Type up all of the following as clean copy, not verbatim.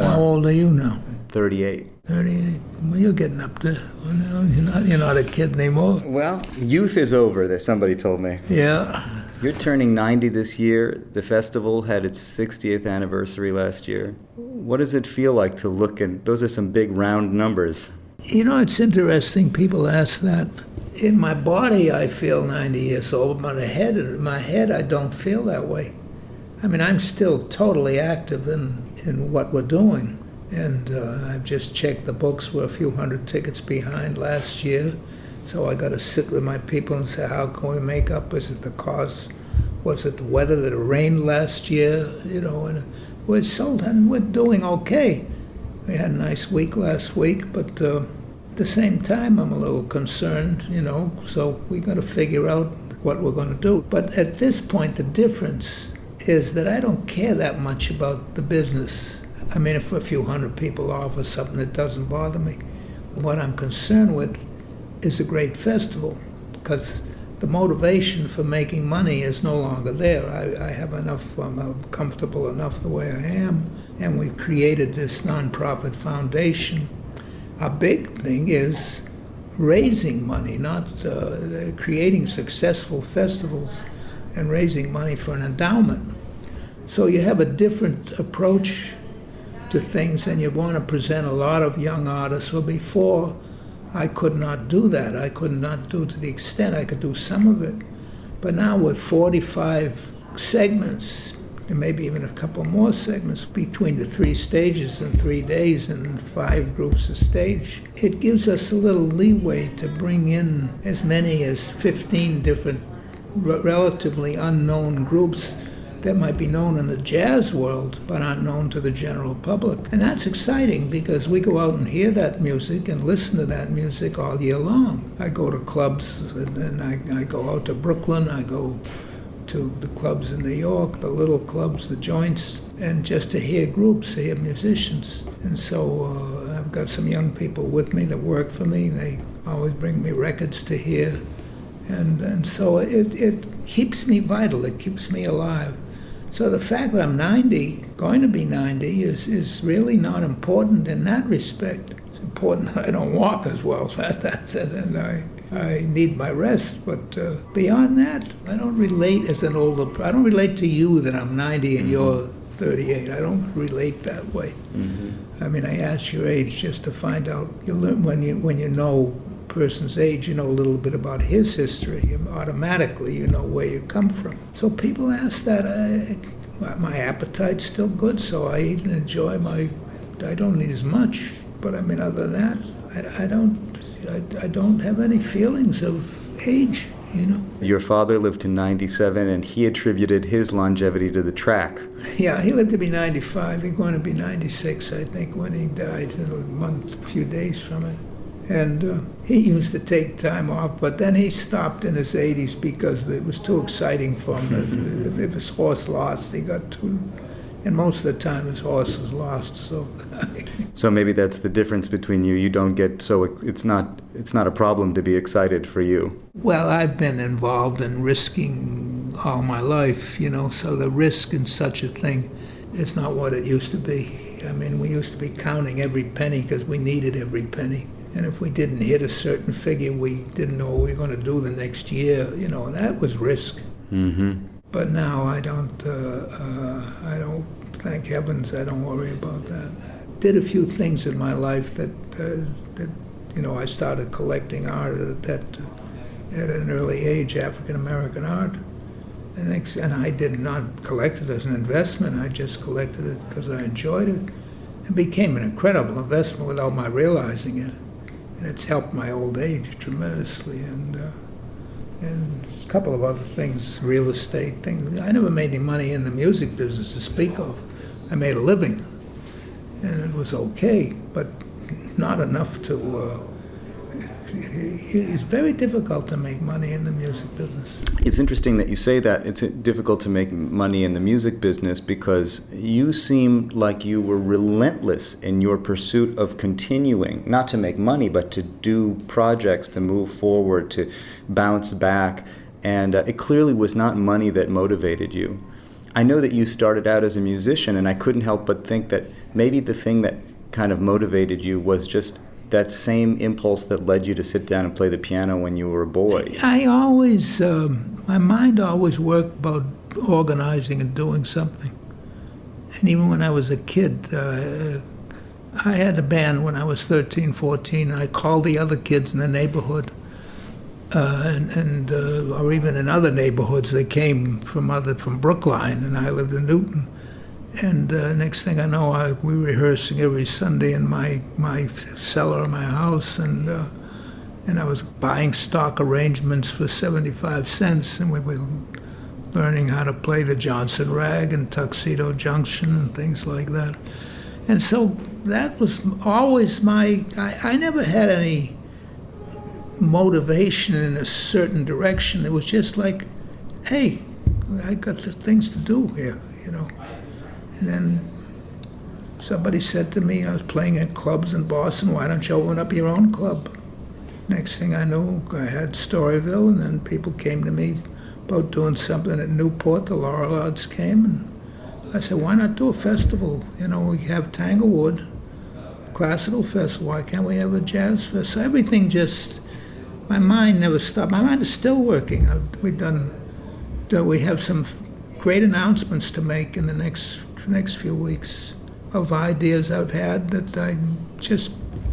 How old are you now? 38. 38. Well, you're getting up there. Well, now you're not a kid anymore. Well, youth is over, that somebody told me. Yeah. You're turning 90 this year. The festival had its 60th anniversary last year. What does it feel like to look at, those are some big round numbers. You know, it's interesting. People ask that. In my body, I feel 90 years old, but in my head, I don't feel that way. I mean, I'm still totally active in what we're doing. And I've just checked the books. We're a few hundred tickets behind last year. So I got to sit with my people and say, how can we make up? Is it the cost? Was it the weather that it rained last year? You know, and we're sold and we're doing okay. We had a nice week last week, but at the same time, I'm a little concerned, you know, so we got to figure out what we're going to do. But at this point, the difference is that I don't care that much about the business. I mean, if a few hundred people offer something, that doesn't bother me. What I'm concerned with is a great festival, because the motivation for making money is no longer there. I have enough, I'm comfortable enough the way I am, and we've created this nonprofit foundation. Our big thing is raising money, not creating successful festivals and raising money for an endowment. So you have a different approach to things, and you want to present a lot of young artists. Well, before, I could not do that. I could not do to the extent. I could do some of it. But now with 45 segments, and maybe even a couple more segments between the 3 stages in 3 days and 5 groups a stage, it gives us a little leeway to bring in as many as 15 different relatively unknown groups that might be known in the jazz world but aren't known to the general public. And that's exciting because we go out and hear that music and listen to that music all year long. I go to clubs and I go out to Brooklyn, I go to the clubs in New York, the little clubs, the joints, and just to hear groups, hear musicians. And so I've got some young people with me that work for me. They always bring me records to hear. And so it keeps me vital, it keeps me alive. So the fact that I'm 90, going to be 90, is really not important in that respect. It's important that I don't walk as well, and I need my rest. But beyond that, I don't relate as an older. I don't relate to you that I'm 90 and you're 38. I don't relate that way. Mm-hmm. I mean, I ask your age just to find out. You learn when you know a person's age, you know a little bit about his history. Automatically, you know where you come from. So people ask that. My appetite's still good, so I eat and enjoy I don't eat as much, but I mean, other than that, I don't have any feelings of age. You know. Your father lived to 97, and he attributed his longevity to the track. Yeah, he lived to be 95. He's going to be 96, I think, when he died, a few days from it. And he used to take time off, but then he stopped in his 80s because it was too exciting for him. If his horse lost, he got too... And most of the time his horse is lost, so... So maybe that's the difference between you. You don't get so... It's not a problem to be excited for you. Well, I've been involved in risking all my life, you know, so the risk in such a thing is not what it used to be. I mean, we used to be counting every penny because we needed every penny. And if we didn't hit a certain figure, we didn't know what we were going to do the next year, you know, and that was risk. Mm-hmm. But now I don't, thank heavens, I don't worry about that. Did a few things in my life that you know, I started collecting art at an early age, African American art. And I did not collect it as an investment, I just collected it because I enjoyed it. It became an incredible investment without my realizing it. And it's helped my old age tremendously. And a couple of other things, real estate things. I never made any money in the music business to speak of. I made a living, and it was okay, but not enough to... It's very difficult to make money in the music business. It's interesting that you say that. It's difficult to make money in the music business because you seemed like you were relentless in your pursuit of continuing, not to make money, but to do projects, to move forward, to bounce back. And it clearly was not money that motivated you. I know that you started out as a musician, and I couldn't help but think that maybe the thing that kind of motivated you was just that same impulse that led you to sit down and play the piano when you were a boy. I always, my mind always worked about organizing and doing something. And even when I was a kid, I had a band when I was 13, 14, and I called the other kids in the neighborhood, or even in other neighborhoods. They came from Brookline, and I lived in Newton. And next thing I know, we were rehearsing every Sunday in my cellar of my house, and I was buying stock arrangements for 75 cents, and we were learning how to play the Johnson Rag and Tuxedo Junction and things like that. And so that was always I never had any motivation in a certain direction. It was just like, hey, I got the things to do here, you know. And then somebody said to me, I was playing at clubs in Boston, why don't you open up your own club? Next thing I knew, I had Storyville, and then people came to me about doing something at Newport. The Laureliards came, and I said, why not do a festival? You know, we have Tanglewood, classical festival, why can't we have a jazz festival? So everything just, my mind never stopped. My mind is still working. We have some great announcements to make in the next few weeks of ideas I've had that I'm just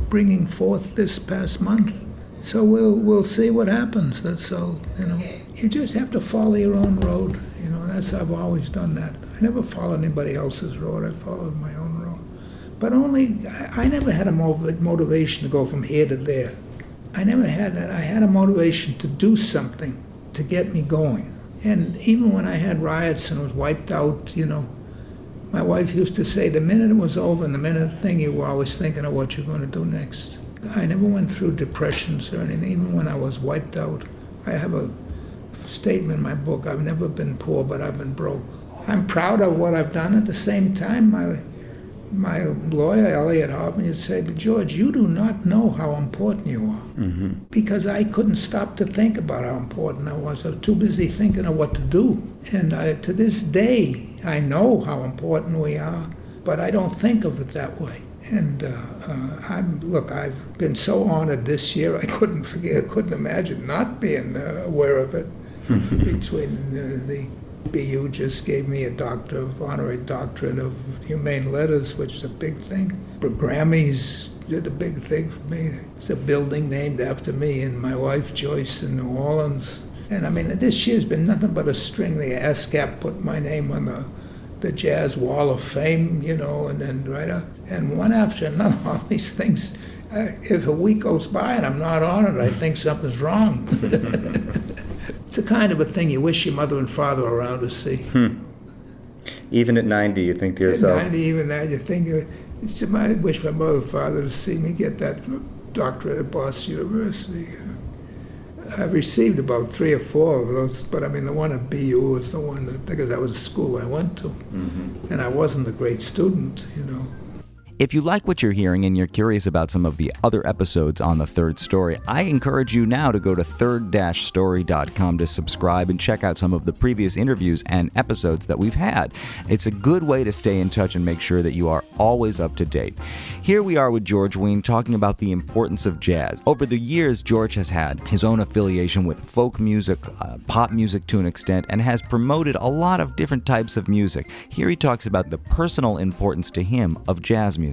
bringing forth this past month. So we'll see what happens. That's all, you know. You just have to follow your own road. You know, I've always done that. I never followed anybody else's road. I followed my own road. But I never had a motivation to go from here to there. I never had that. I had a motivation to do something to get me going. And even when I had riots and was wiped out, you know, my wife used to say, the minute it was over and the minute of the thing, you were always thinking of what you're going to do next. I never went through depressions or anything, even when I was wiped out. I have a statement in my book, I've never been poor, but I've been broke. I'm proud of what I've done. At the same time, my lawyer, Elliot Hoffman, would say, but George, you do not know how important you are. Mm-hmm. Because I couldn't stop to think about how important I was. I was too busy thinking of what to do. And to this day, I know how important we are, but I don't think of it that way. And I've been so honored this year, I couldn't imagine not being aware of it. Between the BU just gave me a honorary doctorate of humane letters, which is a big thing. The Grammys did a big thing for me. It's a building named after me and my wife Joyce in New Orleans. And I mean, this year's been nothing but a string. The ASCAP put my name on the Jazz Wall of Fame, you know, and then and one after another, all these things. If a week goes by and I'm not on it, I think something's wrong. It's the kind of a thing you wish your mother and father were around to see. Even at 90, you think to yourself. At 90, even that, you think, I wish my mother and father to see me get that doctorate at Boston University. I've received about 3 or 4 of those, but I mean, the one at BU was the one because that was the school I went to. Mm-hmm. And I wasn't a great student, you know. If you like what you're hearing and you're curious about some of the other episodes on The Third Story, I encourage you now to go to third-story.com to subscribe and check out some of the previous interviews and episodes that we've had. It's a good way to stay in touch and make sure that you are always up to date. Here we are with George Wein talking about the importance of jazz. Over the years, George has had his own affiliation with folk music, pop music to an extent, and has promoted a lot of different types of music. Here he talks about the personal importance to him of jazz music.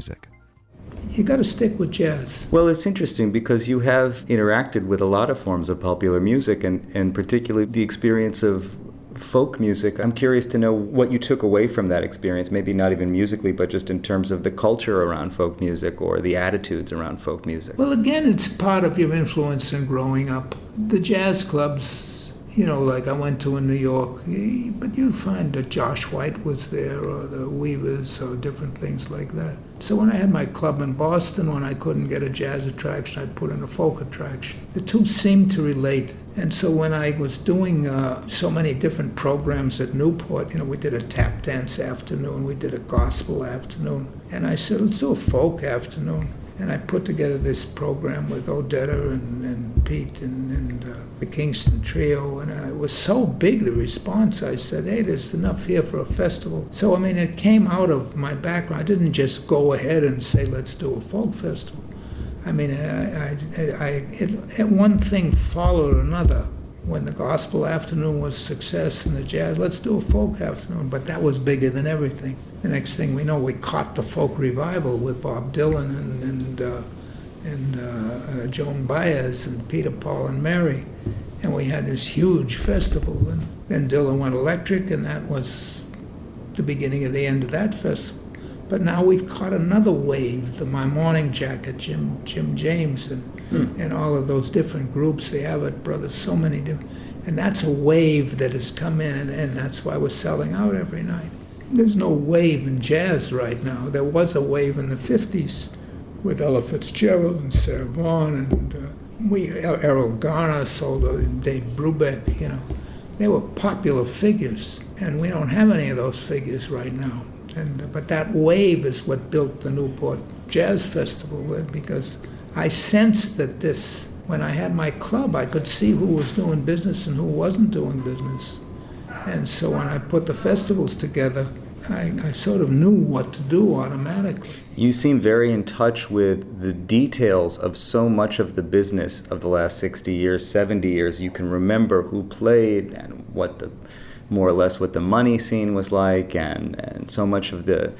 You got to stick with jazz. Well, it's interesting because you have interacted with a lot of forms of popular music and particularly the experience of folk music. I'm curious to know what you took away from that experience, maybe not even musically, but just in terms of the culture around folk music or the attitudes around folk music. Well, again, it's part of your influence in growing up. The jazz clubs, you know, like I went to in New York, but you'd find that Josh White was there or the Weavers or different things like that. So when I had my club in Boston, when I couldn't get a jazz attraction, I put in a folk attraction. The two seemed to relate. And so when I was doing so many different programs at Newport, you know, we did a tap dance afternoon, we did a gospel afternoon, and I said, let's do a folk afternoon. And I put together this program with Odetta and Pete and the Kingston Trio, and it was so big, the response. I said, hey, there's enough here for a festival. So, I mean, it came out of my background. I didn't just go ahead and say, let's do a folk festival. I mean, one thing followed another. When the gospel afternoon was a success and the jazz, let's do a folk afternoon. But that was bigger than everything. The next thing we know, we caught the folk revival with Bob Dylan and Joan Baez and Peter, Paul, and Mary. And we had this huge festival. And then Dylan went electric, and that was the beginning of the end of that festival. But now we've caught another wave, the My Morning Jacket, Jim James, and all of those different groups, the Abbott Brothers, so many different. And that's a wave that has come in, and that's why we're selling out every night. There's no wave in jazz right now. There was a wave in the 50s with Ella Fitzgerald and Sarah Vaughan and Errol Garner sold out, and Dave Brubeck, you know. They were popular figures, and we don't have any of those figures right now. But that wave is what built the Newport Jazz Festival, because I sensed that when I had my club, I could see who was doing business and who wasn't doing business. And so when I put the festivals together, I sort of knew what to do automatically. You seem very in touch with the details of so much of the business of the last 60 years, 70 years. You can remember who played and more or less what the money scene was like, and so much of the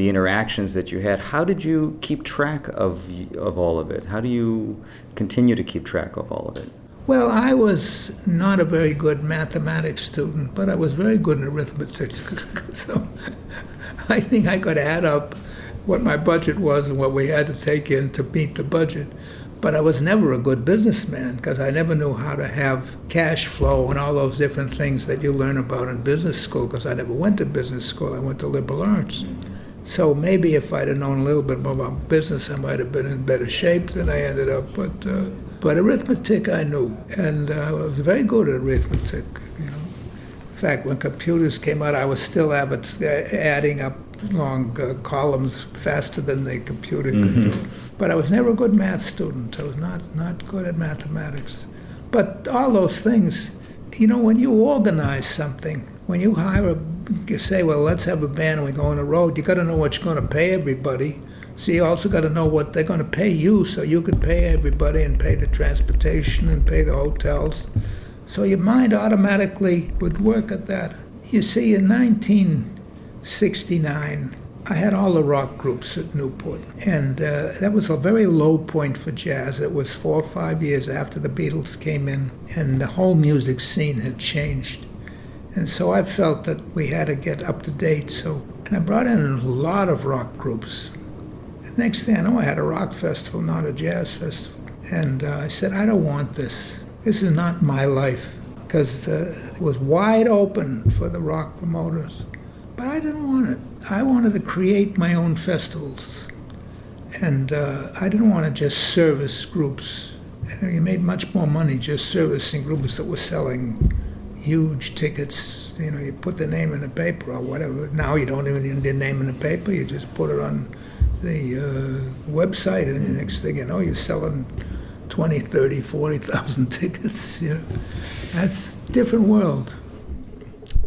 interactions that you had. How did you keep track of all of it? How do you continue to keep track of all of it? Well, I was not a very good mathematics student, but I was very good in arithmetic. So I think I could add up what my budget was and what we had to take in to meet the budget. But I was never a good businessman because I never knew how to have cash flow and all those different things that you learn about in business school, because I never went to business school. I went to liberal arts. So maybe if I'd have known a little bit more about business, I might have been in better shape than I ended up. But arithmetic I knew, and I was very good at arithmetic. You know, in fact, when computers came out, I was still adding up long columns faster than the computer could do. But I was never a good math student. I was not good at mathematics. But all those things, you know, when you organize something, when you you say, well, let's have a band and we go on the road, you got to know what you're going to pay everybody. So you also got to know what they're going to pay you, so you could pay everybody and pay the transportation and pay the hotels. So your mind automatically would work at that. You see, in 1969, I had all the rock groups at Newport, and that was a very low point for jazz. It was 4 or 5 years after the Beatles came in, and the whole music scene had changed. And so I felt that we had to get up to date. And I brought in a lot of rock groups. And next thing I know, I had a rock festival, not a jazz festival. And I said, I don't want this. This is not my life, because it was wide open for the rock promoters. But I didn't want it. I wanted to create my own festivals. And I didn't want to just service groups. You made much more money just servicing groups that were selling huge tickets. You know, you put the name in the paper or whatever. Now you don't even need the name in the paper. You just put it on the website, and the next thing you know, you're selling 20, 30, 40,000 tickets. You know, that's a different world.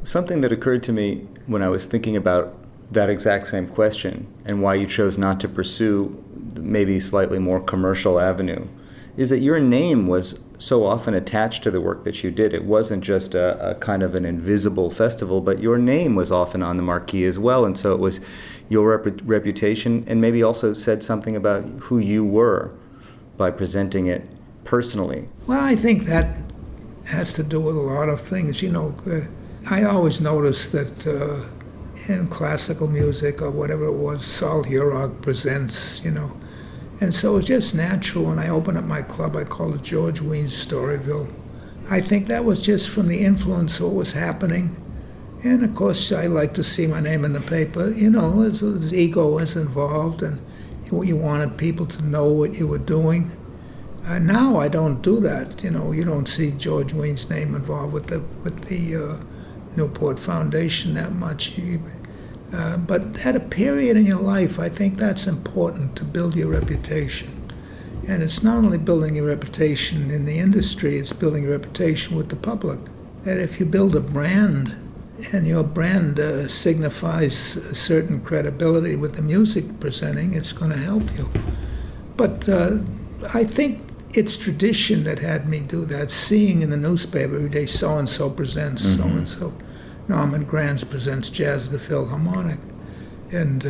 Something that occurred to me when I was thinking about that exact same question and why you chose not to pursue maybe slightly more commercial avenue is that your name was so often attached to the work that you did. It wasn't just a kind of an invisible festival, but your name was often on the marquee as well, and so it was your reputation, and maybe also said something about who you were by presenting it personally. Well, I think that has to do with a lot of things. You know, I always noticed that in classical music or whatever it was, Saul Hurog presents, you know. And so it's just natural. When I opened up my club, I called it George Wein's Storyville. I think that was just from the influence of what was happening. And of course, I like to see my name in the paper. You know, his ego was involved, and you wanted people to know what you were doing. Now I don't do that. You know, you don't see George Wein's name involved with the Newport Foundation that much. But at a period in your life, I think that's important to build your reputation. And it's not only building your reputation in the industry, it's building your reputation with the public. That if you build a brand, and your brand signifies a certain credibility with the music presenting, it's going to help you. But I think it's tradition that had me do that, seeing in the newspaper every day, so-and-so presents so-and-so. Norman Granz presents Jazz the Philharmonic. And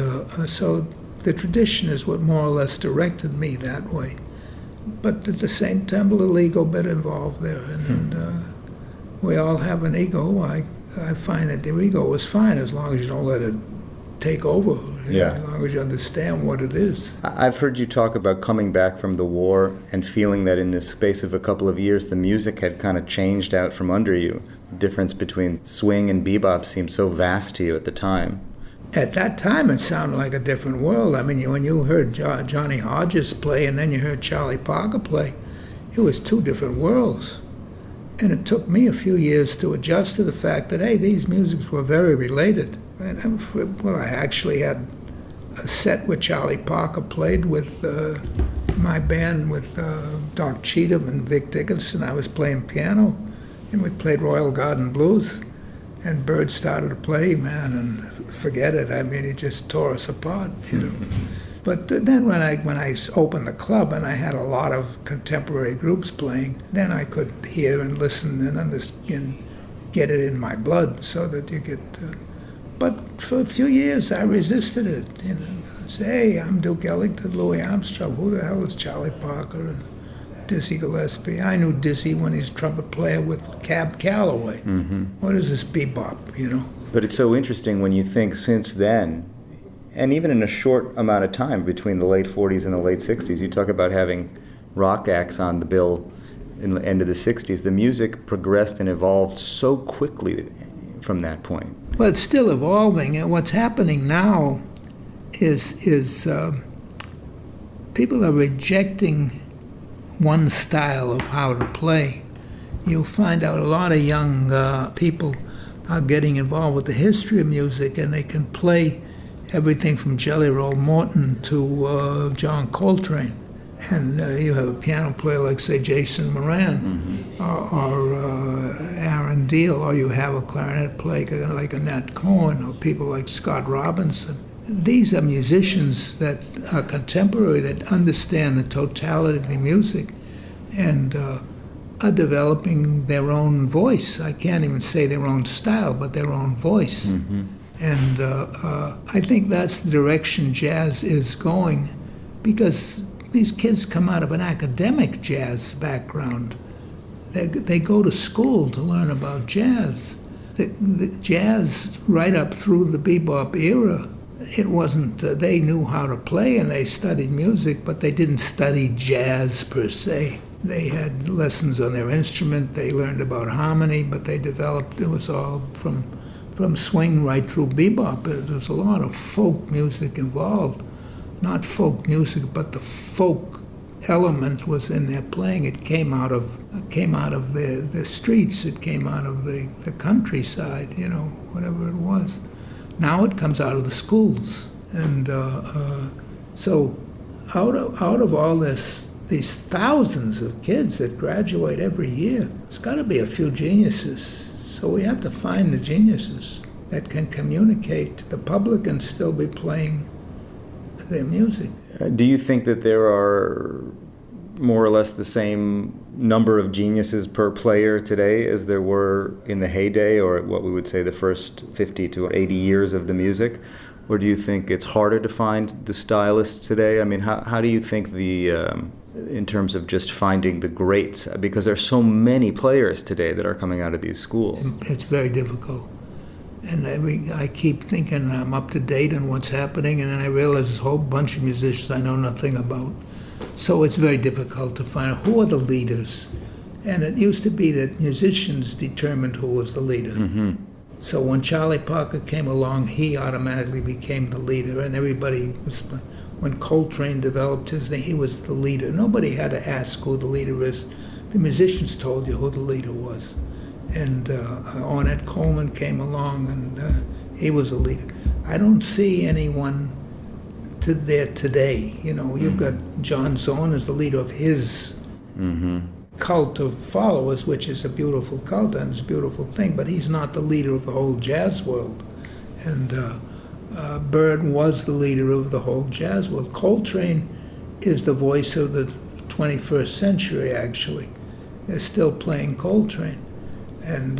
so the tradition is what more or less directed me that way. But at the same time, a little ego bit involved there. And we all have an ego. I find that the ego is fine as long as you don't let it take over, as long as you understand what it is. I've heard you talk about coming back from the war and feeling that in the space of a couple of years, the music had kind of changed out from under you. The difference between swing and bebop seemed so vast to you at the time. At that time, it sounded like a different world. I mean, when you heard Johnny Hodges play and then you heard Charlie Parker play, it was two different worlds. And it took me a few years to adjust to the fact that, hey, these musics were very related. And, well, I actually had a set where Charlie Parker played with my band with Doc Cheatham and Vic Dickinson. I was playing piano, and we played Royal Garden Blues. And Bird started to play, man, and forget it. I mean, he just tore us apart, you know. But then when I opened the club and I had a lot of contemporary groups playing, then I could hear and listen and understand, get it in my blood so that you get... But for a few years I resisted it, you know. I said, hey, I'm Duke Ellington, Louis Armstrong. Who the hell is Charlie Parker and Dizzy Gillespie? I knew Dizzy when he's a trumpet player with Cab Calloway. What is this bebop, you know? But it's so interesting when you think since then, and even in a short amount of time between the late 40s and the late 60s, you talk about having rock acts on the bill in the end of the 60s. The music progressed and evolved so quickly from that point. Well, it's still evolving, and what's happening now is people are rejecting one style of how to play. You'll find out a lot of young people are getting involved with the history of music, and they can play everything from Jelly Roll Morton to John Coltrane. And you have a piano player like, say, Jason Moran or Aaron Deal, or you have a clarinet player like a Nat Cohen, or people like Scott Robinson. These are musicians that are contemporary, that understand the totality of the music and are developing their own voice. I can't even say their own style, but their own voice. And I think that's the direction jazz is going, because these kids come out of an academic jazz background. They go to school to learn about jazz. The jazz, right up through the bebop era, it wasn't, they knew how to play and they studied music, but they didn't study jazz per se. They had lessons on their instrument, they learned about harmony, but they developed, it was all from swing right through bebop. There was a lot of folk music involved. Not folk music, but the folk element was in their playing. It came out of the streets. It came out of the countryside, you know, whatever it was. Now it comes out of the schools, and so out of all these thousands of kids that graduate every year, there's got to be a few geniuses. So we have to find the geniuses that can communicate to the public and still be playing their music. Do you think that there are more or less the same number of geniuses per player today as there were in the heyday, or what we would say the first 50 to 80 years of the music? Or do you think it's harder to find the stylists today? I mean, how do you think in terms of just finding the greats? Because there's so many players today that are coming out of these schools. It's very difficult. And I keep thinking I'm up to date on what's happening, and then I realize there's a whole bunch of musicians I know nothing about. So it's very difficult to find out who are the leaders. And it used to be that musicians determined who was the leader. So when Charlie Parker came along, he automatically became the leader, and everybody was... When Coltrane developed his thing, he was the leader. Nobody had to ask who the leader is. The musicians told you who the leader was. And Ornette Coleman came along, and he was a leader. I don't see anyone there today. You know, you've got John Zorn as the leader of his cult of followers, which is a beautiful cult and it's a beautiful thing, but he's not the leader of the whole jazz world. And Bird was the leader of the whole jazz world. Coltrane is the voice of the 21st century, actually. They're still playing Coltrane. And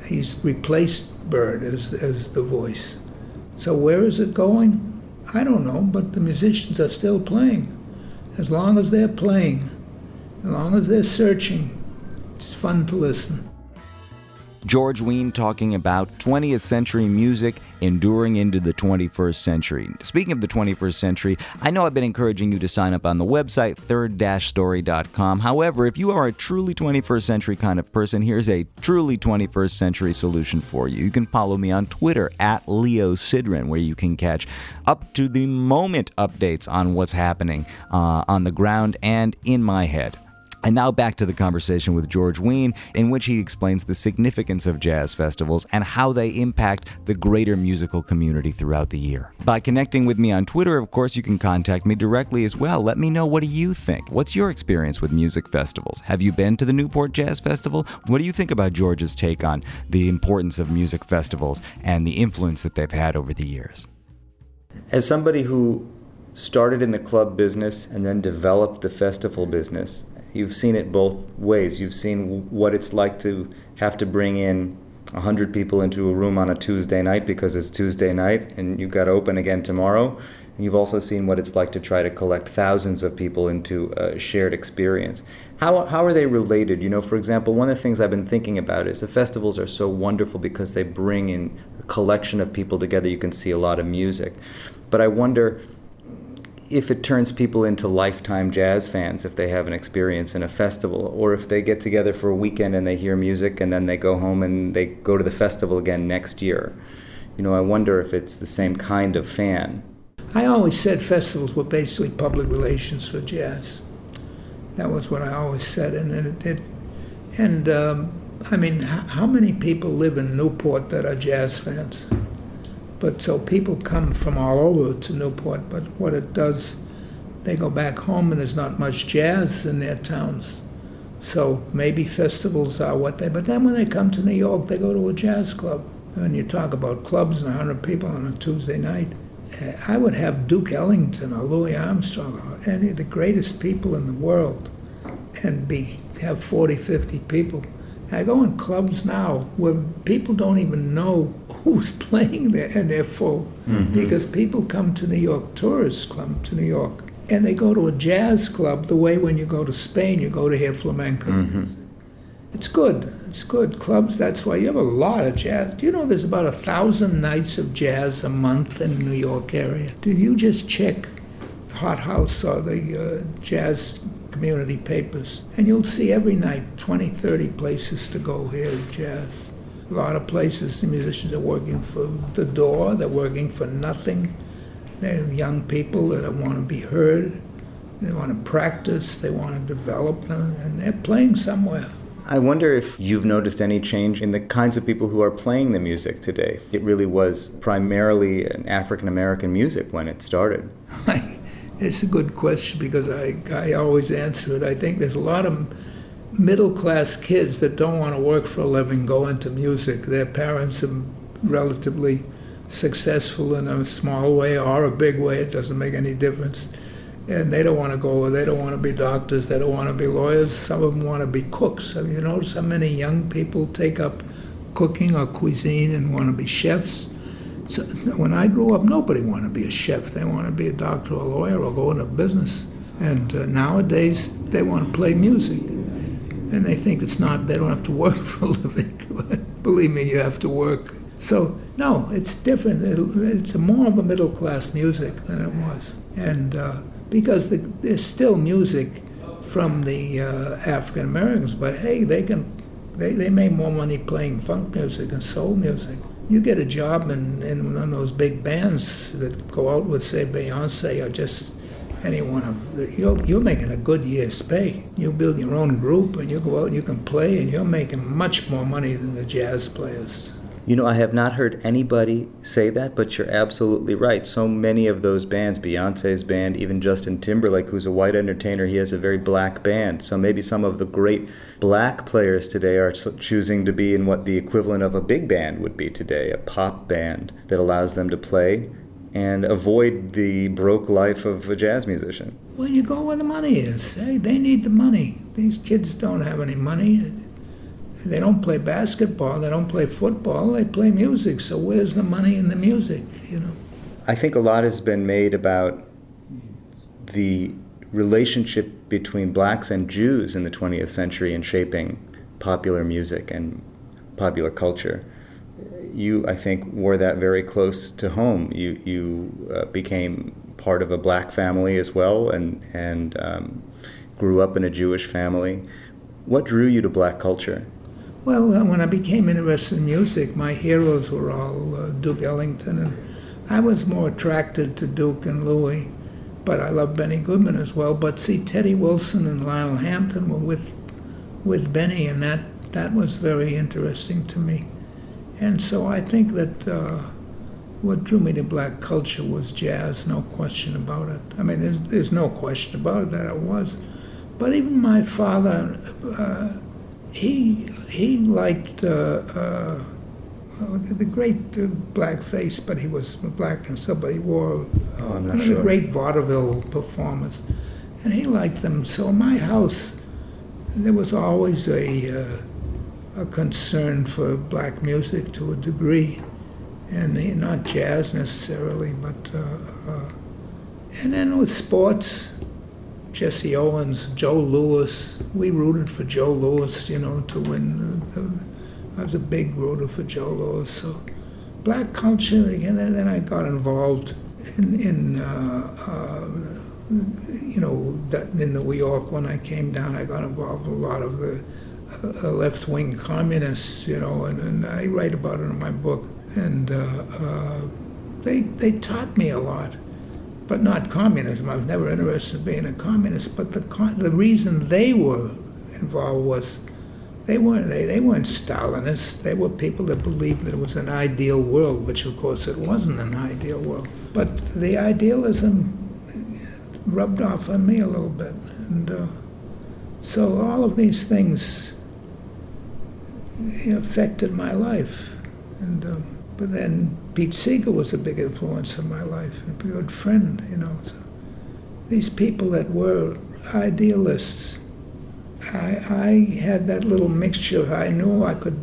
he's replaced Bird as the voice. So where is it going? I don't know, but the musicians are still playing. As long as they're playing, as long as they're searching, it's fun to listen. George Wein talking about 20th century music enduring into the 21st century. Speaking of the 21st century, I know I've been encouraging you to sign up on the website, third-story.com. However, if you are a truly 21st century kind of person, here's a truly 21st century solution for you. You can follow me on Twitter at Leo Sidran, where you can catch up-to-the-moment updates on what's happening on the ground and in my head. And now back to the conversation with George Wein, in which he explains the significance of jazz festivals and how they impact the greater musical community throughout the year. By connecting with me on Twitter, of course, you can contact me directly as well. Let me know, what do you think? What's your experience with music festivals? Have you been to the Newport Jazz Festival? What do you think about George's take on the importance of music festivals and the influence that they've had over the years? As somebody who started in the club business and then developed the festival business, you've seen it both ways. You've seen what it's like to have to bring in 100 people into a room on a Tuesday night because it's Tuesday night and you've got to open again tomorrow. And you've also seen what it's like to try to collect thousands of people into a shared experience. How are they related? You know, for example, one of the things I've been thinking about is the festivals are so wonderful because they bring in a collection of people together. You can see a lot of music. But I wonder if it turns people into lifetime jazz fans if they have an experience in a festival, or if they get together for a weekend and they hear music and then they go home and they go to the festival again next year. You know, I wonder if it's the same kind of fan. I always said festivals were basically public relations for jazz. That was what I always said, and it did. And I mean, how many people live in Newport that are jazz fans? But so people come from all over to Newport, but what it does, they go back home and there's not much jazz in their towns. So maybe festivals are what they, but then when they come to New York, they go to a jazz club. When you talk about clubs and 100 people on a Tuesday night, I would have Duke Ellington or Louis Armstrong or any of the greatest people in the world and have 40, 50 people. I go in clubs now where people don't even know who's playing there, and they're full. Because people come to New York, tourists come to New York, and they go to a jazz club the way when you go to Spain, you go to hear flamenco music. It's good. It's good. Clubs, that's why you have a lot of jazz. Do you know there's about 1,000 nights of jazz a month in the New York area? Did you just check the Hot House or the jazz community papers, and you'll see every night 20, 30 places to go hear jazz. A lot of places the musicians are working for the door, they're working for nothing. They're young people that want to be heard, they want to practice, they want to develop them, and they're playing somewhere. I wonder if you've noticed any change in the kinds of people who are playing the music today. It really was primarily an African-American music when it started. It's a good question because I always answer it. I think there's a lot of middle-class kids that don't want to work for a living go into music. Their parents are relatively successful in a small way or a big way. It doesn't make any difference. And they don't want to go, they don't want to be doctors, they don't want to be lawyers. Some of them want to be cooks. Have you noticed how many young people take up cooking or cuisine and want to be chefs? So when I grew up, nobody wanted to be a chef. They want to be a doctor or a lawyer or go into business. And nowadays, they want to play music. And they think they don't have to work for a living. Believe me, you have to work. So, no, it's different. It's more of a middle-class music than it was. And because there's still music from the African Americans, but hey, they make more money playing funk music and soul music. You get a job in one of those big bands that go out with, say, Beyonce or just any one of you're making a good year's pay. You build your own group and you go out and you can play and you're making much more money than the jazz players. You know, I have not heard anybody say that, but you're absolutely right. So many of those bands, Beyonce's band, even Justin Timberlake, who's a white entertainer, he has a very black band. So maybe some of the great black players today are choosing to be in what the equivalent of a big band would be today, a pop band that allows them to play and avoid the broke life of a jazz musician. Well, you go where the money is. Hey, they need the money. These kids don't have any money. They don't play basketball, they don't play football, they play music. So where's the money in the music, you know? I think a lot has been made about the relationship between blacks and Jews in the 20th century in shaping popular music and popular culture. You, I think, wore that very close to home. You became part of a black family as well and grew up in a Jewish family. What drew you to black culture? Well, when I became interested in music, my heroes were all Duke Ellington, and I was more attracted to Duke and Louis, but I love Benny Goodman as well. But see, Teddy Wilson and Lionel Hampton were with Benny, and that was very interesting to me. And so I think that what drew me to black culture was jazz, no question about it. I mean, there's no question about it that it was. But even my father, he liked the great black face, but he was black and so, but he wore one of the great vaudeville performers, and he liked them. So in my house, there was always a concern for black music to a degree, and not jazz necessarily, but and then with sports, Jesse Owens, Joe Louis. We rooted for Joe Louis, you know, to win. I was a big rooter for Joe Louis. So black culture, and then I got involved in you know, in New York when I came down. I got involved with a lot of the left-wing communists, you know, and I write about it in my book. And they taught me a lot. But not communism. I was never interested in being a communist. But the reason they were involved was they weren't Stalinists. They were people that believed that it was an ideal world, which of course it wasn't an ideal world. But the idealism rubbed off on me a little bit, and so all of these things affected my life. And but then Pete Seeger was a big influence in my life, and a good friend, you know. So these people that were idealists, I had that little mixture. I knew I could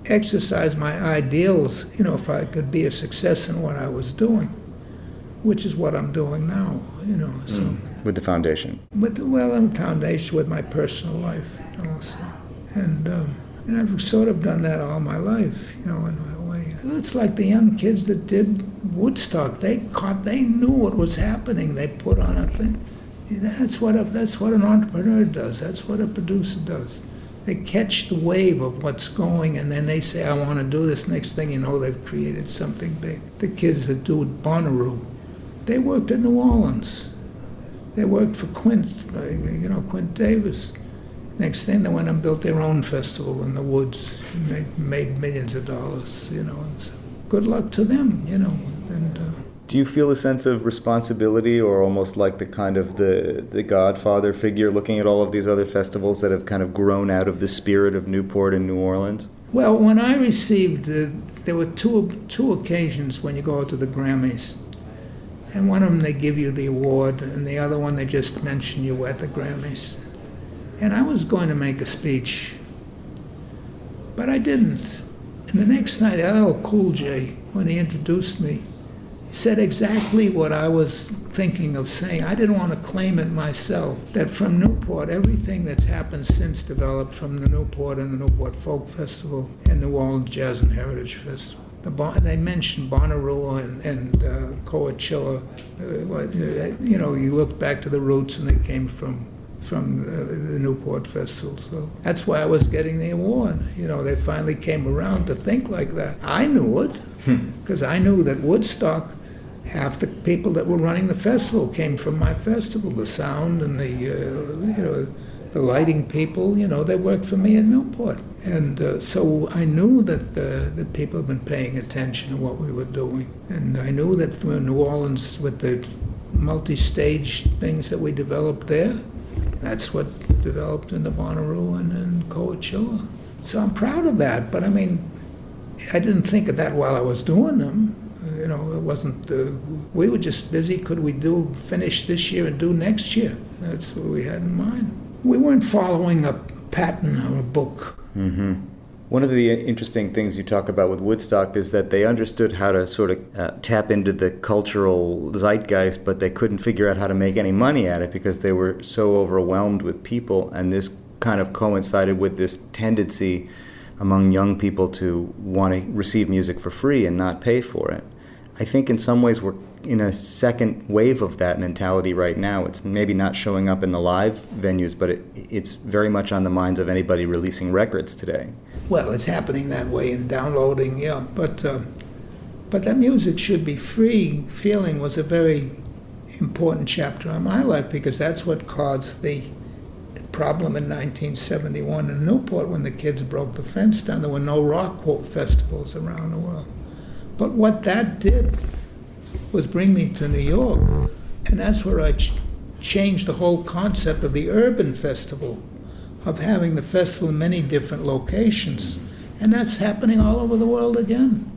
exercise my ideals, you know, if I could be a success in what I was doing, which is what I'm doing now, you know. So with the foundation. In the foundation, with my personal life, you know. So, and I've sort of done that all my life, you know, in my way. It's like the young kids that did Woodstock. They knew what was happening. They put on a thing. That's what an entrepreneur does. That's what a producer does. They catch the wave of what's going, and then they say, I want to do this. Next thing you know, they've created something big. The kids that do Bonnaroo, they worked in New Orleans. They worked for Quint Davis. Next thing, they went and built their own festival in the woods, and made millions of dollars, you know. And so good luck to them, you know. And do you feel a sense of responsibility, or almost like the kind of the godfather figure, looking at all of these other festivals that have kind of grown out of the spirit of Newport and New Orleans? Well, when I received, there were two occasions when you go to the Grammys. And one of them, they give you the award, and the other one, they just mention you at the Grammys. And I was going to make a speech, but I didn't. And the next night, LL Cool J, when he introduced me, said exactly what I was thinking of saying. I didn't want to claim it myself, that from Newport, everything that's happened since developed from the Newport and the Newport Folk Festival and New Orleans Jazz and Heritage Festival. They mentioned Bonnaroo and Coachella. You know, you look back to the roots, and they came from the Newport Festival. So that's why I was getting the award. You know, they finally came around to think like that. I knew it, because I knew that Woodstock, half the people that were running the festival came from my festival, the sound and the the lighting people, they worked for me at Newport. And so I knew that the people had been paying attention to what we were doing. And I knew that in New Orleans, with the multi-stage things that we developed there, that's what developed in the Bonnaroo and in Coachella. So I'm proud of that, but I didn't think of that while I was doing them. It wasn't, we were just busy, could we finish this year and do next year? That's what we had in mind. We weren't following a pattern or a book. Mm-hmm. One of the interesting things you talk about with Woodstock is that they understood how to sort of tap into the cultural zeitgeist, but they couldn't figure out how to make any money at it because they were so overwhelmed with people, and this kind of coincided with this tendency among young people to want to receive music for free and not pay for it. I think in some ways we're in a second wave of that mentality right now. It's maybe not showing up in the live venues, but it's very much on the minds of anybody releasing records today. Well, it's happening that way in downloading, yeah. But that music should be free feeling was a very important chapter in my life, because that's what caused the problem in 1971 in Newport when the kids broke the fence down. There were no rock festivals around the world. But what that did was bring me to New York, and that's where I changed the whole concept of the urban festival, of having the festival in many different locations. And that's happening all over the world again.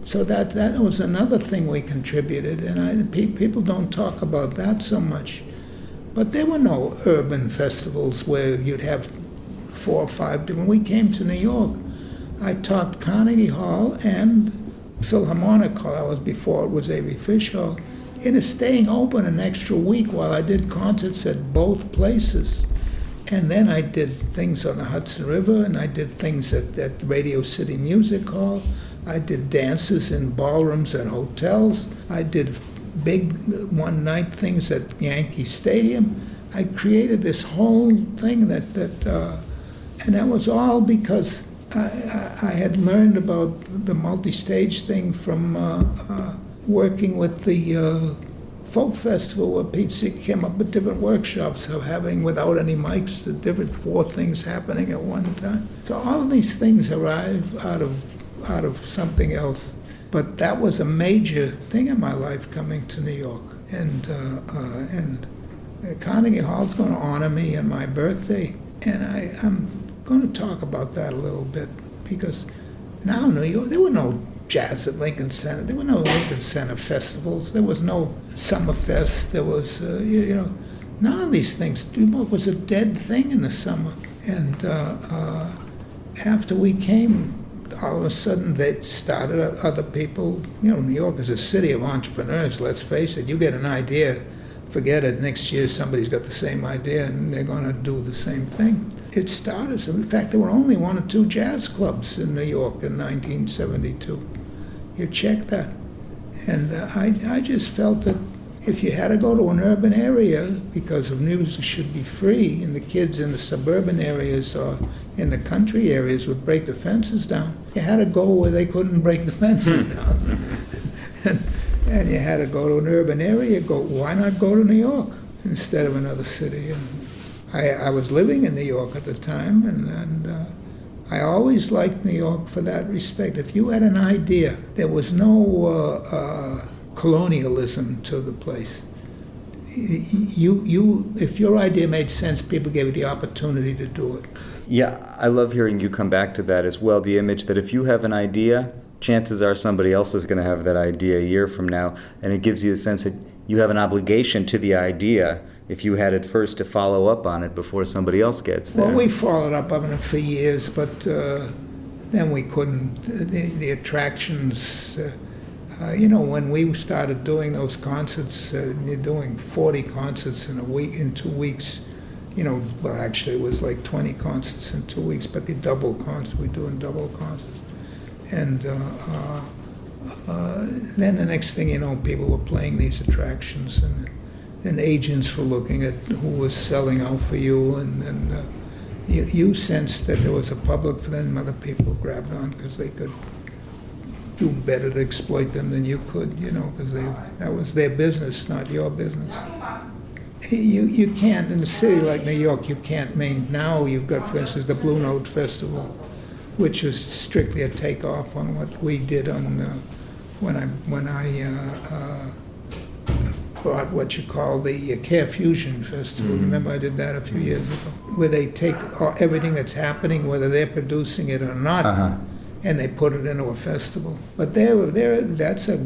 So that was another thing we contributed, and people don't talk about that so much. But there were no urban festivals where you'd have 4 or 5 different. When we came to New York, I taught Carnegie Hall and Philharmonic Hall. That was before it was Avery Fish Hall. It is staying open an extra week while I did concerts at both places. And then I did things on the Hudson River, and I did things at Radio City Music Hall. I did dances in ballrooms at hotels. I did big one-night things at Yankee Stadium. I created this whole thing and that was all because I had learned about the multi-stage thing from working with the folk festival, where Pete Seeger came up with different workshops of having, without any mics, the different 4 things happening at one time. So all of these things arrive out of something else. But that was a major thing in my life, coming to New York. And Carnegie Hall's going to honor me on my birthday. And I'm going to talk about that a little bit, because now New York, there were no jazz at Lincoln Center. There were no Lincoln Center festivals. There was no Summerfest. There was, none of these things. New York was a dead thing in the summer. And after we came, all of a sudden they started other people. New York is a city of entrepreneurs, let's face it. You get an idea, forget it, next year somebody's got the same idea and they're going to do the same thing. It started, in fact, there were only 1 or 2 jazz clubs in New York in 1972. You check that. And I just felt that if you had to go to an urban area, because of music should be free, and the kids in the suburban areas or in the country areas would break the fences down, you had to go where they couldn't break the fences down. and you had to go to an urban area. Why not go to New York instead of another city? And I was living in New York at the time, and I always liked New York for that respect. If you had an idea, there was no colonialism to the place. If your idea made sense, people gave you the opportunity to do it. Yeah, I love hearing you come back to that as well, the image that if you have an idea, chances are somebody else is going to have that idea a year from now, and it gives you a sense that you have an obligation to the idea if you had it first to follow up on it before somebody else gets there. Well, we followed up on it for years, but then we couldn't. The attractions... when we started doing those concerts, you're doing 40 concerts in a week, in 2 weeks. Well, actually, it was like 20 concerts in 2 weeks, but the double concerts, we're doing double concerts. And then the next thing you know, people were playing these attractions, and then agents were looking at who was selling out for you, and you sensed that there was a public for them. Other people grabbed on because they could do better to exploit them than you could, because that was their business, not your business. You can't, in a city like New York, you can't now you've got, for instance, the Blue Note Festival, which was strictly a takeoff on what we did on when I brought what you call the Care Fusion Festival. Remember I did that a few years ago, where they take everything that's happening, whether they're producing it or not, and they put it into a festival. But that's a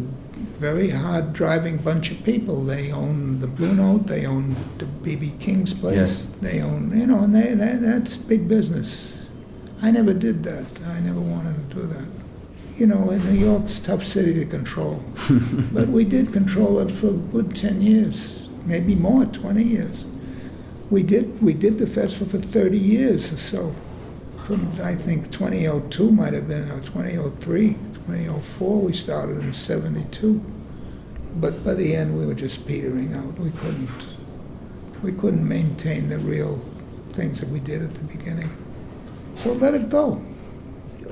very hard driving bunch of people. They own the Blue Note, they own the B.B. King's place, Yes. They own, and that's big business. I never did that. I never wanted to do that. New York's a tough city to control. But we did control it for a good 10 years, maybe more, 20 years. We did the festival for 30 years or so. From, I think, 2002 might have been, or 2003, 2004, we started in 72. But by the end, we were just petering out. We couldn't maintain the real things that we did at the beginning. So let it go.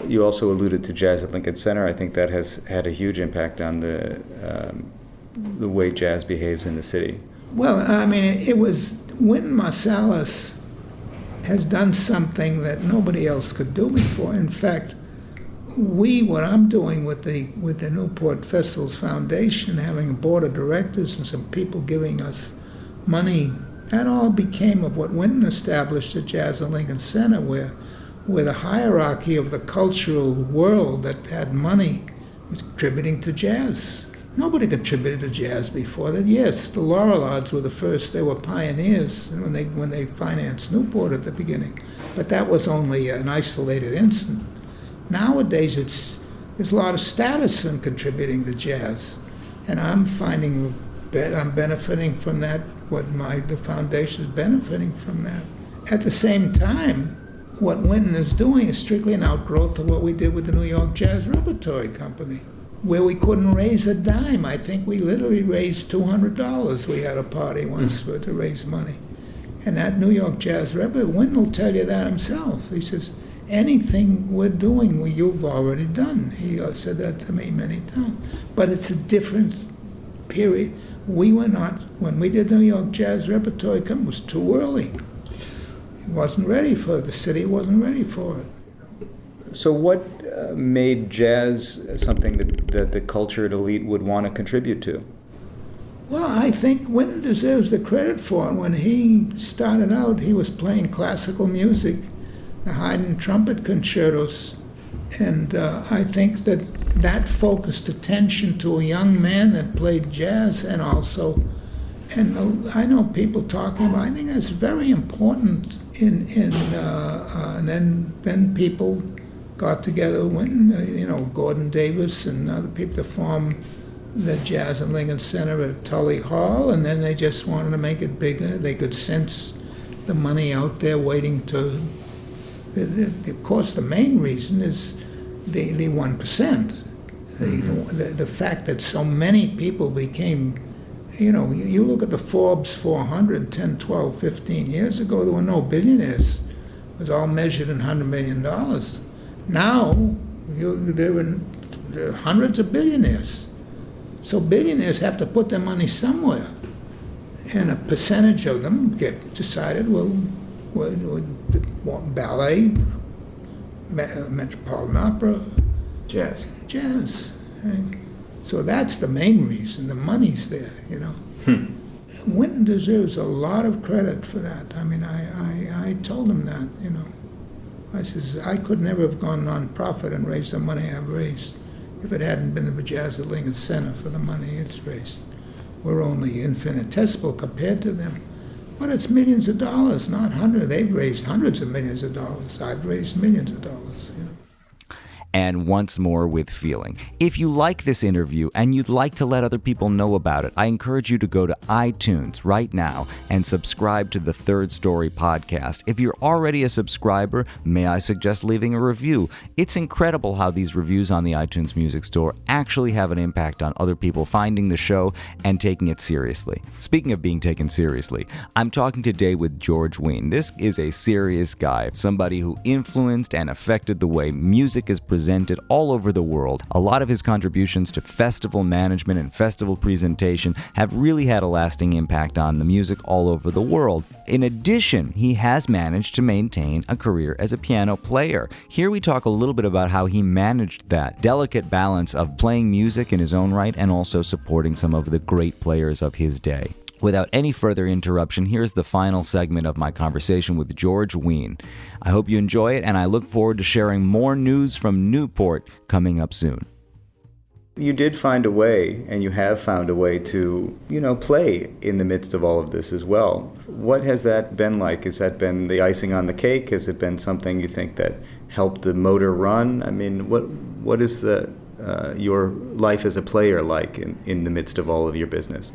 You also alluded to jazz at Lincoln Center. I think that has had a huge impact on the way jazz behaves in the city. Well, I mean, it was Wynton Marsalis has done something that nobody else could do before. In fact, what I'm doing with the Newport Festivals Foundation, having a board of directors and some people giving us money, that all became of what Wynton established at Jazz at Lincoln Center, where the hierarchy of the cultural world that had money was contributing to jazz. Nobody contributed to jazz before that. Yes, the Laurelards were the first. They were pioneers when they financed Newport at the beginning. But that was only an isolated incident. Nowadays, there's a lot of status in contributing to jazz. And I'm finding that I'm benefiting from that, the foundation is benefiting from that. At the same time, what Wynton is doing is strictly an outgrowth of what we did with the New York Jazz Repertory Company, where we couldn't raise a dime. I think we literally raised $200. We had a party once to raise money. And that New York Jazz Repertory, Wynton will tell you that himself. He says, anything we're doing, you've already done. He said that to me many times. But it's a different period. We were not, when we did New York Jazz Repertory Company, it was too early. The city wasn't ready for it. So what made jazz something that the cultured elite would want to contribute to? Well, I think Wynton deserves the credit for it. When he started out, he was playing classical music, the Haydn trumpet concertos, and I think that focused attention to a young man that played jazz, and I know people talking about, I think that's very important and then people got together, Gordon Davis and other people to form the Jazz at Lincoln Center at Tully Hall, and then they just wanted to make it bigger. They could sense the money out there waiting to, of course, the main reason is the 1%. The fact that so many people became, you look at the Forbes 400 10, 12, 15 years ago, there were no billionaires. It was all measured in $100 million. Now, there are hundreds of billionaires. So billionaires have to put their money somewhere. And a percentage of them get decided, ballet, Metropolitan Opera. Jazz. So that's the main reason. The money's there, Wynton deserves a lot of credit for that. I mean, I told him that, I says, I could never have gone non-profit and raised the money I've raised if it hadn't been the Jazz at Lincoln Center for the money it's raised. We're only infinitesimal compared to them. But it's millions of dollars, not hundreds. They've raised hundreds of millions of dollars. I've raised millions of dollars, And once more with feeling. If you like this interview and you'd like to let other people know about it, I encourage you to go to iTunes right now and subscribe to the Third Story podcast. If you're already a subscriber, may I suggest leaving a review? It's incredible how these reviews on the iTunes Music Store actually have an impact on other people finding the show and taking it seriously. Speaking of being taken seriously, I'm talking today with George Wein. This is a serious guy, somebody who influenced and affected the way music is presented presented all over the world. A lot of his contributions to festival management and festival presentation have really had a lasting impact on the music all over the world. In addition, he has managed to maintain a career as a piano player. Here we talk a little bit about how he managed that delicate balance of playing music in his own right and also supporting some of the great players of his day. Without any further interruption, here's the final segment of my conversation with George Wein. I hope you enjoy it, and I look forward to sharing more news from Newport coming up soon. You did find a way, and you have found a way to, play in the midst of all of this as well. What has that been like? Has that been the icing on the cake? Has it been something you think that helped the motor run? I mean, what is your life as a player like in the midst of all of your business?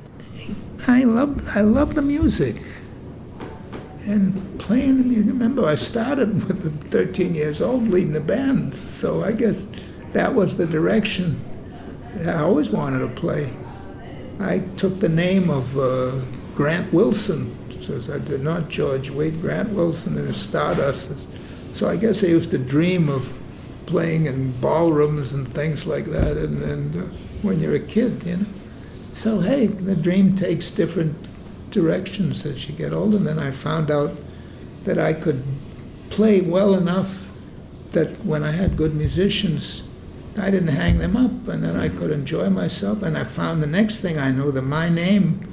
I love the music and playing the music. Remember, I started with 13 years old leading a band, so I guess that was the direction I always wanted to play. I took the name of Grant Wilson, so I did not George Wein, Grant Wilson, and Stardust. So I guess I used to dream of playing in ballrooms and things like that, and when you're a kid, So, hey, the dream takes different directions as you get older. And then I found out that I could play well enough that when I had good musicians, I didn't hang them up, and then I could enjoy myself. And I found the next thing I knew that my name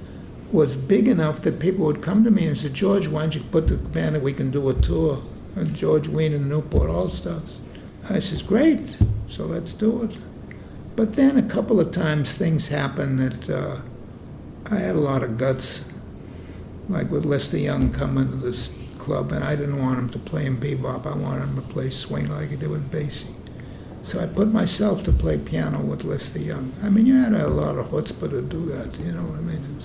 was big enough that people would come to me and say, George, why don't you put the band and we can do a tour? And George Wein and the Newport All-Stars. I says, great, so let's do it. But then a couple of times things happened that I had a lot of guts, like with Lester Young coming to this club, and I didn't want him to play in bebop. I wanted him to play swing like he did with Basie. So I put myself to play piano with Lester Young. I mean, you had a lot of chutzpah to do that, you know what I mean?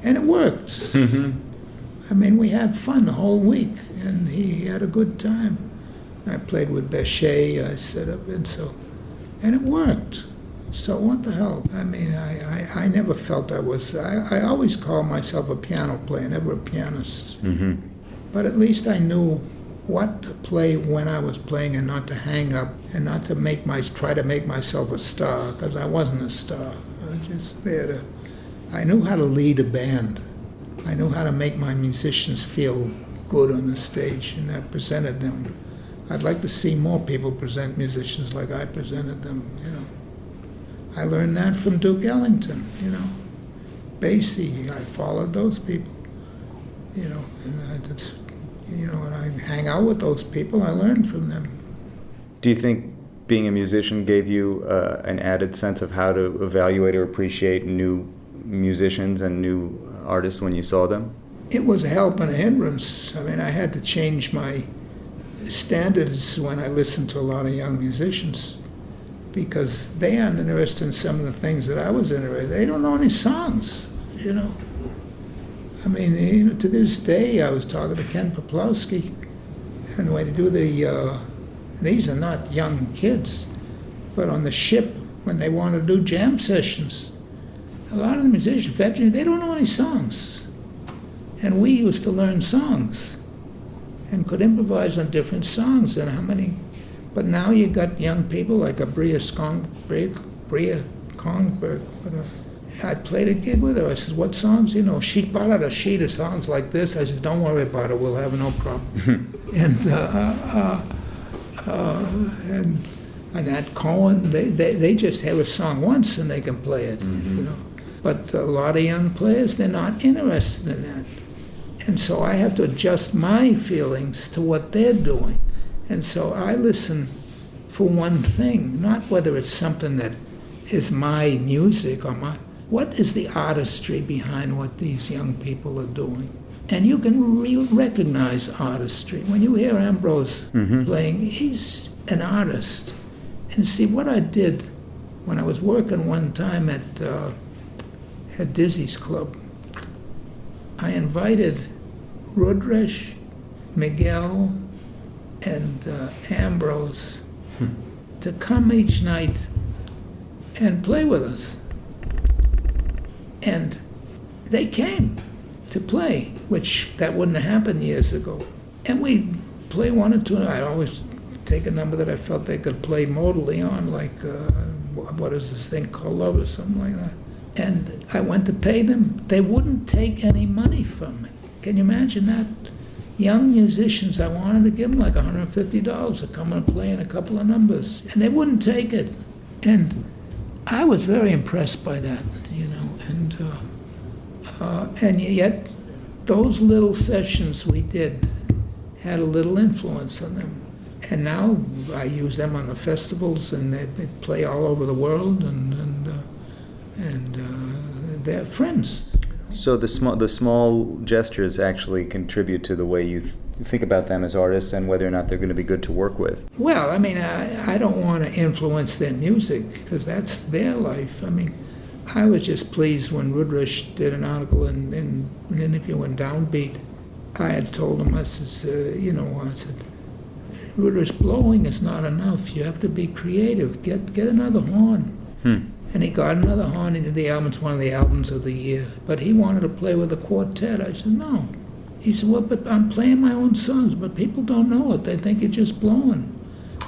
And it worked. Mm-hmm. I mean, we had fun the whole week, and he had a good time. I played with Bechet, I set up, and it worked. So what the hell? I mean, I never felt I always called myself a piano player, never a pianist. Mm-hmm. But at least I knew what to play when I was playing and not to hang up and not to try to make myself a star, because I wasn't a star. I was just there I knew how to lead a band. I knew how to make my musicians feel good on the stage, and I presented them. I'd like to see more people present musicians like I presented them, I learned that from Duke Ellington, Basie, I followed those people, and I hang out with those people, I learned from them. Do you think being a musician gave you an added sense of how to evaluate or appreciate new musicians and new artists when you saw them? It was a help and a hindrance. I mean, I had to change my standards when I listened to a lot of young musicians, because they aren't interested in some of the things that I was interested in. They don't know any songs, I mean, to this day, I was talking to Ken Poplawski, and when they do these are not young kids, but on the ship, when they want to do jam sessions, a lot of the musicians, veterans, they don't know any songs. And we used to learn songs and could improvise on different songs, and but now you got young people like a Bria Kongberg. I played a gig with her. I said, what songs? She brought out a sheet of songs like this. I said, don't worry about it, we'll have no problem. and Nat Cohen, they just have a song once and they can play it, But a lot of young players, they're not interested in that. And so I have to adjust my feelings to what they're doing. And so I listen for one thing, not whether it's something that is my music or what is the artistry behind what these young people are doing? And you can recognize artistry. When you hear Ambrose playing, he's an artist. And see, what I did when I was working one time at Dizzy's Club, I invited Rudresh, Miguel, and Ambrose to come each night and play with us. And they came to play, which that wouldn't have happened years ago. And we'd play one or two. I'd always take a number that I felt they could play modally on, like what is this thing called Love or something like that. And I went to pay them. They wouldn't take any money from me. Can you imagine that? Young musicians, I wanted to give them like $150 to come and play in a couple of numbers, and they wouldn't take it. And I was very impressed by that, you know. And yet, those little sessions we did had a little influence on them. And now I use them on the festivals, and they play all over the world, and they're friends. So the small gestures actually contribute to the way you think about them as artists and whether or not they're going to be good to work with. Well, I mean, I don't want to influence their music because that's their life. I mean, I was just pleased when Rudrish did an article in an interview in Downbeat. I had told him, I said, Rudrish, blowing is not enough. You have to be creative. Get another horn. And he got another horn into the album. It's one of the albums of the year. But he wanted to play with a quartet. I said, no. He said, well, but I'm playing my own songs, but people don't know it. They think you're just blowing.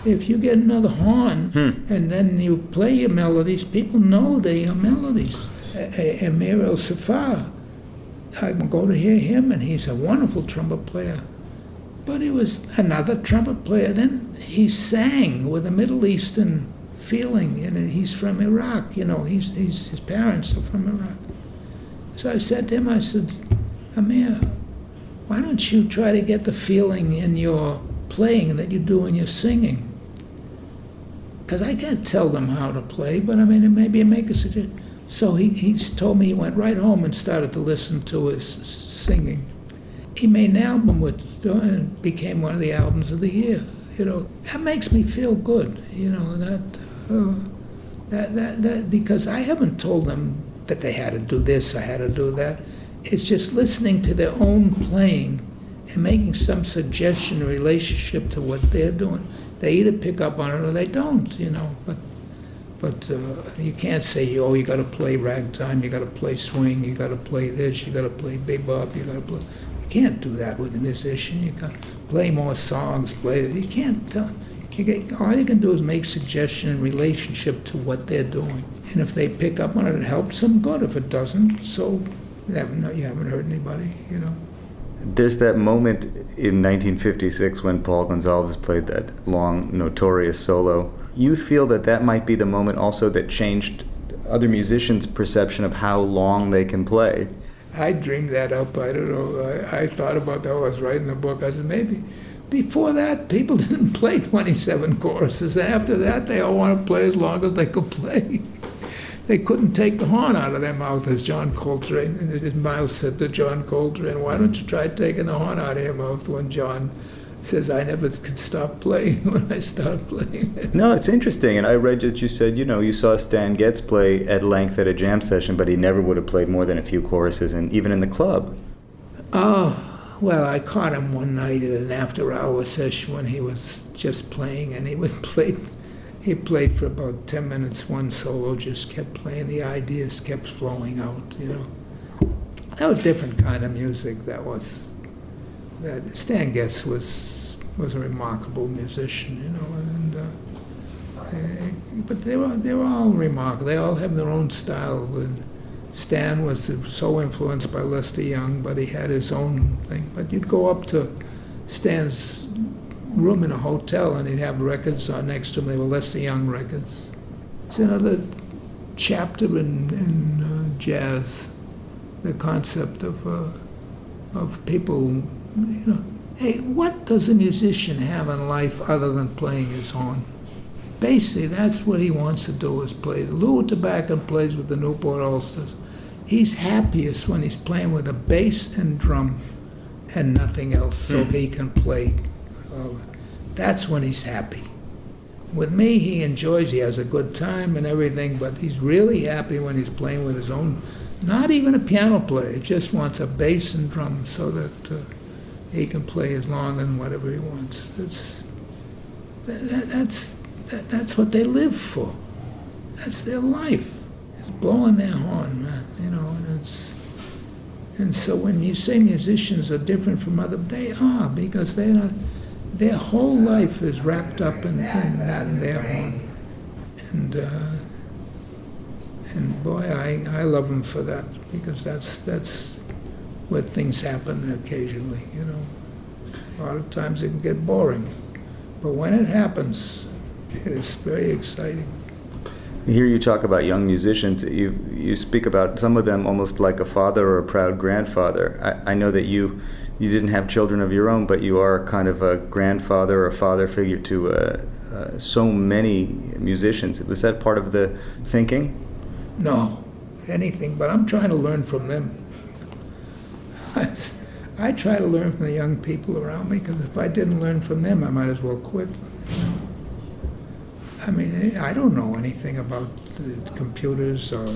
If you get another horn and then you play your melodies, people know they're your melodies. Amir El-Safar, I will go to hear him, and he's a wonderful trumpet player. But he was another trumpet player. Then he sang with a Middle Eastern feeling, and he's from Iraq, you know, his parents are from Iraq. So I said to him, I said, Amir, why don't you try to get the feeling in your playing that you do in your singing? Because I can't tell them how to play, but I mean, maybe make a suggestion. So he's told me he went right home and started to listen to his singing. He made an album and it became one of the albums of the year. You know, that makes me feel good. You know, that because I haven't told them that they had to do this, I had to do that. It's just listening to their own playing and making some suggestion in relationship to what they're doing. They either pick up on it or they don't, you know. But you can't say, oh, you got to play ragtime, you got to play swing, you got to play this, you got to play bebop, you got to play. You can't do that with a musician. You got to play more songs. You can't tell. All you can do is make suggestion in relationship to what they're doing. And if they pick up on it, it helps them, good. If it doesn't, so you haven't hurt anybody, you know. There's that moment in 1956 when Paul Gonsalves played that long, notorious solo. You feel that might be the moment also that changed other musicians' perception of how long they can play. I dreamed that up. I don't know. I thought about that. I was writing a book. I said, maybe. Before that, people didn't play 27 choruses. And after that, they all want to play as long as they could play. They couldn't take the horn out of their mouth, as John Coltrane, and as Miles said to John Coltrane, why don't you try taking the horn out of your mouth when John says, I never could stop playing when I start playing. No, it's interesting. And I read that you said, you saw Stan Getz play at length at a jam session, but he never would have played more than a few choruses, and even in the club. Oh, well, I caught him one night at an after-hour session when he was just playing, and he played for about 10 minutes, one solo, just kept playing. The ideas kept flowing out, you know. That was a different kind of music. Stan Getz was a remarkable musician, you know, but they were all remarkable. They all have their own style. And Stan was so influenced by Lester Young, but he had his own thing. But you'd go up to Stan's room in a hotel, and he'd have records on next to him. They were Lester Young records. It's another chapter in jazz, the concept of people. You know, hey, what does a musician have in life other than playing his horn? Basically, that's what he wants to do, is play. Lou Tobacco plays with the Newport All-Stars. He's happiest when he's playing with a bass and drum and nothing else, so he can play. That's when he's happy. With me, he has a good time and everything, but he's really happy when he's playing with his own, not even a piano player, just wants a bass and drum so that he can play as long and whatever he wants. That's what they live for. That's their life. It's blowing their horn, man. You know, and so when you say musicians are different from other, they are, because they're their whole life is wrapped up in that and their horn. And boy, I love them for that, because that's where things happen occasionally, you know. A lot of times it can get boring, but when it happens, it is very exciting. I hear you talk about young musicians. You speak about some of them almost like a father or a proud grandfather. I know that you didn't have children of your own, but you are kind of a grandfather or a father figure to so many musicians. Was that part of the thinking? No, anything, but I'm trying to learn from them. I try to learn from the young people around me, because if I didn't learn from them, I might as well quit. You know? I mean, I don't know anything about computers or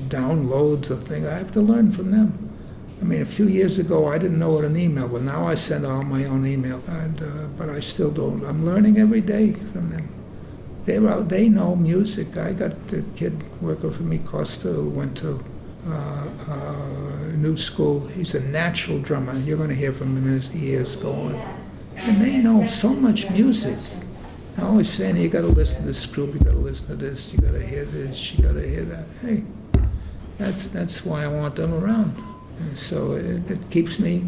downloads or things. I have to learn from them. I mean, a few years ago, I didn't know what an email was. Now I send out my own email, but I still don't. I'm learning every day from them. They know music. I got a kid working for me, Costa, who went to New School. He's a natural drummer. You're going to hear from him as the years go on. And they know so much music. I always saying, you got to listen to this group, you got to listen to this, you got to hear this, you got to hear that. Hey, that's why I want them around. And so it keeps me,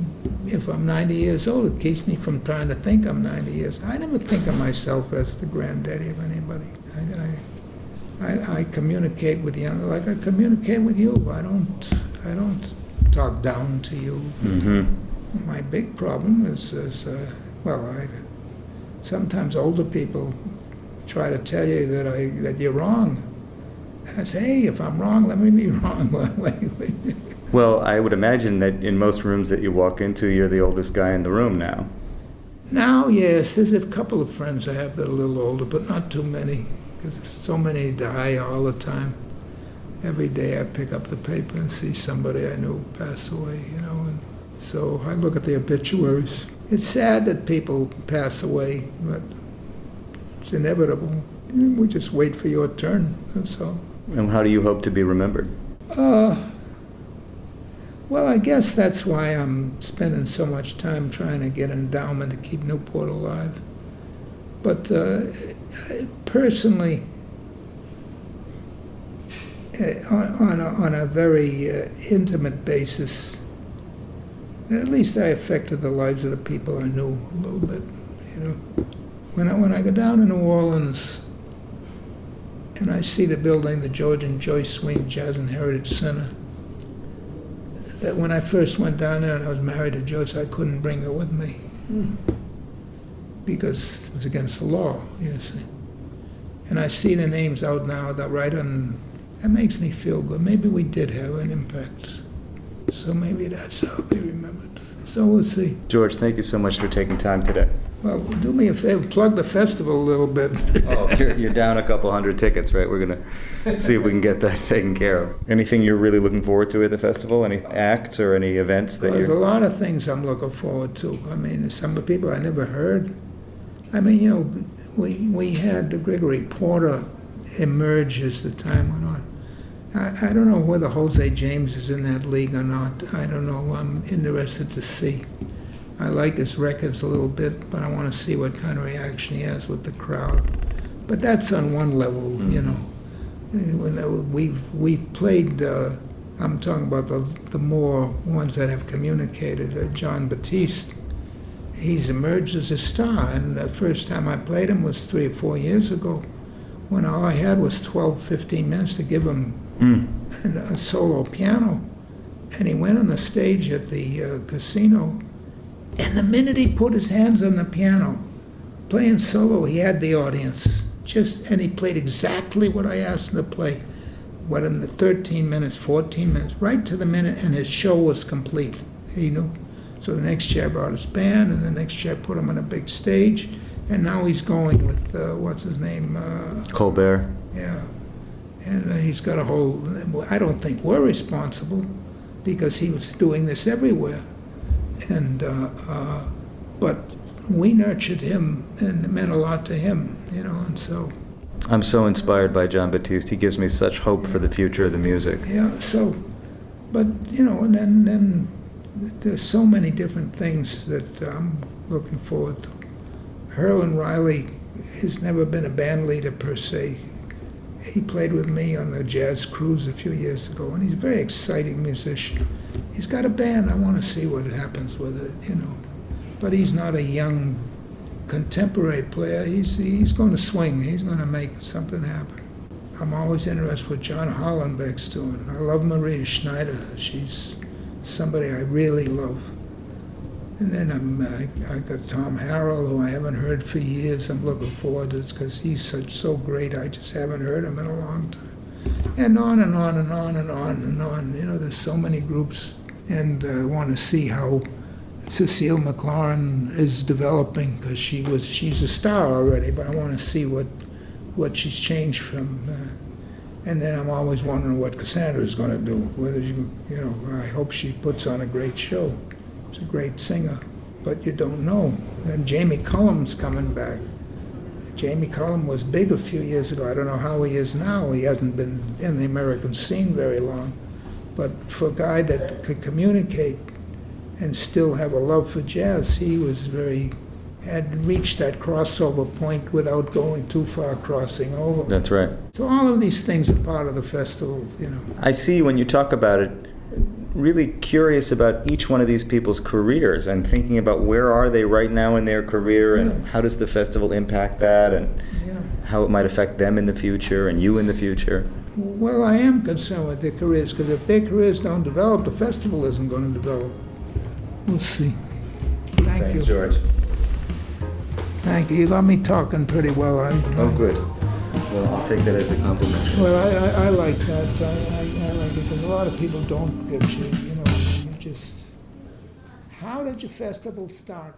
if I'm 90 years old, it keeps me from trying to think I'm 90 years. I never think of myself as the granddaddy of anybody. I communicate with young, like I communicate with you. I don't talk down to you. Mm-hmm. My big problem is sometimes older people try to tell you that you're wrong. I say, hey, if I'm wrong, let me be wrong. Well, I would imagine that in most rooms that you walk into, you're the oldest guy in the room now. Now, yes, there's a couple of friends I have that are a little older, but not too many, because so many die all the time. Every day I pick up the paper and see somebody I knew pass away, you know, and so I look at the obituaries. It's sad that people pass away, but it's inevitable. We just wait for your turn, that's all. And how do you hope to be remembered? Well, I guess that's why I'm spending so much time trying to get an endowment to keep Newport alive. But personally, on a very intimate basis, at least I affected the lives of the people I knew a little bit. You know, when I go down to New Orleans and I see the building, the George and Joyce Wein Jazz and Heritage Center, that when I first went down there and I was married to Joyce, I couldn't bring her with me because it was against the law, you see. And I see the names out now that right on, that makes me feel good. Maybe we did have an impact. So maybe that's how I'll be remembered. So we'll see. George, thank you so much for taking time today. Well, do me a favor, plug the festival a little bit. Oh, you're down a couple hundred tickets, right? We're going to see if we can get that taken care of. Anything you're really looking forward to at the festival? Any acts or any events that There's a lot of things I'm looking forward to. I mean, some of the people I never heard. I mean, you know, we had Gregory Porter emerge as the time went on. I don't know whether Jose James is in that league or not. I don't know. I'm interested to see. I like his records a little bit, but I want to see what kind of reaction he has with the crowd. But that's on one level, you know. We've played. I'm talking about the more ones that have communicated. John Batiste. He's emerged as a star, and the first time I played him was 3 or 4 years ago, when all I had was 12, 15 minutes to give him a solo piano. And he went on the stage at the casino, and the minute he put his hands on the piano, playing solo, he had the audience. And he played exactly what I asked him to play. What, in the 13 minutes, 14 minutes, right to the minute, and his show was complete. He knew. So the next year I brought his band, and the next year I put him on a big stage, and now he's going with, what's his name? Colbert. Yeah. And he's got a whole, I don't think we're responsible, because he was doing this everywhere. And but we nurtured him, and it meant a lot to him, you know, and so. I'm so inspired by John Batiste. He gives me such hope for the future of the music. Yeah, so, but, you know, and then there's so many different things that I'm looking forward to. Herlin Riley has never been a band leader per se. He played with me on the jazz cruise a few years ago, and he's a very exciting musician. He's got a band. I want to see what happens with it, you know. But he's not a young contemporary player. He's going to swing. He's going to make something happen. I'm always interested what John Hollenbeck's doing. I love Maria Schneider. She's somebody I really love. And then I got Tom Harrell, who I haven't heard for years. I'm looking forward to it because he's so great. I just haven't heard him in a long time. And on and on and on and on and on. You know, there's so many groups. And I want to see how Cecile McLaurin is developing because she's a star already, but I want to see what she's changed from. And then I'm always wondering what Cassandra's going to do. Whether I hope she puts on a great show. She's a great singer, but you don't know. And Jamie Cullum's coming back. Jamie Cullum was big a few years ago. I don't know how he is now. He hasn't been in the American scene very long. But for a guy that could communicate and still have a love for jazz, he had reached that crossover point without going too far crossing over. That's right. So all of these things are part of the festival, you know. I see when you talk about it, really curious about each one of these people's careers and thinking about where are they right now in their career and how does the festival impact that and how it might affect them in the future and you in the future. Well, I am concerned with their careers because if their careers don't develop, the festival isn't going to develop. We'll see. Thanks, you. George. Thank you. You got me talking pretty well. Oh, good. Well, I'll take that as a compliment. Well, I like that. I like it because a lot of people don't get you. You know, you just. How did your festival start?